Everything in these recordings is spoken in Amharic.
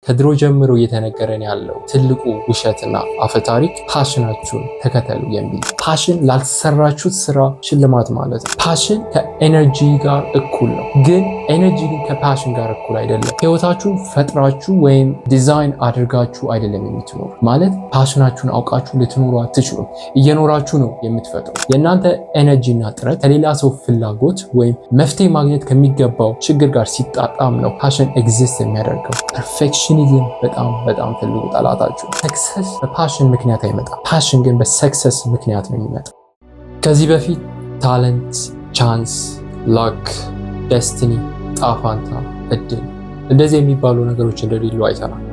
ከድሮ ጀምሮ እየተነገረን ያለው ትልቁ ውሸትና አፈታሪክ ፓሽናችሁን ተከተሉ የሚል። ፓሽን ላልሰራችሁት ስራ ሽልማት ማለት ነው። ፓሽን ከኤነርጂ ጋር እኩል ነው፣ ግን ኤነርጂ ግን ከፓሽን ጋር እኩል አይደለም። ህይወታችሁን ፈጥራችሁ ወይም ዲዛይን አድርጋችሁ አይደለም የምትኖሩ። ማለት ፓሽናችሁን አውቃችሁ ልትኖሩ አትችሉም። እየኖራችሁ ነው የምትፈጥሩ። የእናንተ ኤነርጂና ጥረት ከሌላ ሰው ፍላጎት ወይም መፍትሄ ማግኘት ከሚገባው ችግር ጋር ሲጣጣም ነው ፓሽን ኤግዚስት የሚያደርገው። ፐርፌክሽኒዝም በጣም ትልቁ ጠላታችሁ። ሰክሰስ በፓሽን ምክንያት አይመጣም። ፓሽን ግን በሰክሰስ ምክንያት ነው የሚመጣው። ከዚህ በፊት ታለንት፣ ቻንስ፣ ላክ፣ ደስቲኒ፣ ጣፋንታ፣ እድል እንደዚህ የሚባሉ ነገሮች እንደሌሉ አይተናል።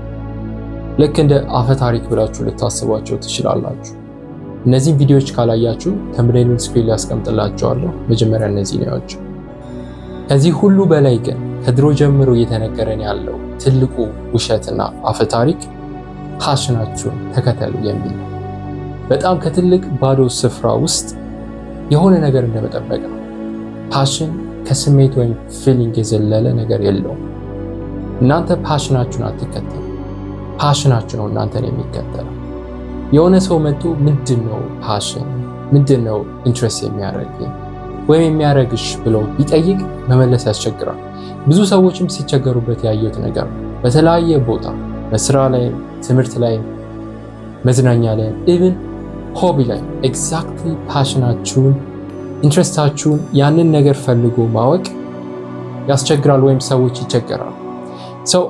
ልክ እንደ አፈ ታሪክ ብላችሁ ልታስቧቸው ትችላላችሁ። እነዚህን ቪዲዮዎች ካላያችሁ ተምብኔሉን ስክሪን ላይ አስቀምጥላችኋለሁ። መጀመሪያ እነዚህ ነው ያቸው። ከዚህ ሁሉ በላይ ግን ከድሮ ጀምሮ እየተነገረን ያለው ትልቁ ውሸትና አፈ ታሪክ ፓሽናችሁን ተከተሉ የሚል ነው። በጣም ከትልቅ ባዶ ስፍራ ውስጥ የሆነ ነገር እንደመጠበቅ ነው። ፓሽን ከስሜት ወይም ፊሊንግ የዘለለ ነገር የለውም። እናንተ ፓሽናችሁን አትከተሉ፣ ፓሽናችሁ ነው እናንተን የሚከተለው። የሆነ ሰው መጥቶ ምንድነው ፓሽን፣ ምንድነው ኢንትረስት የሚያደርግ ወይም የሚያደርግሽ ብሎ ቢጠይቅ መመለስ ያስቸግራል። ብዙ ሰዎችም ሲቸገሩበት ያየሁት ነገር ነው። በተለያየ ቦታ በስራ ላይ፣ ትምህርት ላይ፣ መዝናኛ ላይ፣ ኢቭን ሆቢ ላይ ኤግዛክትሊ ፓሽናችሁን፣ ኢንትረስታችሁን ያንን ነገር ፈልጎ ማወቅ ያስቸግራል ወይም ሰዎች ይቸገራሉ። ሰው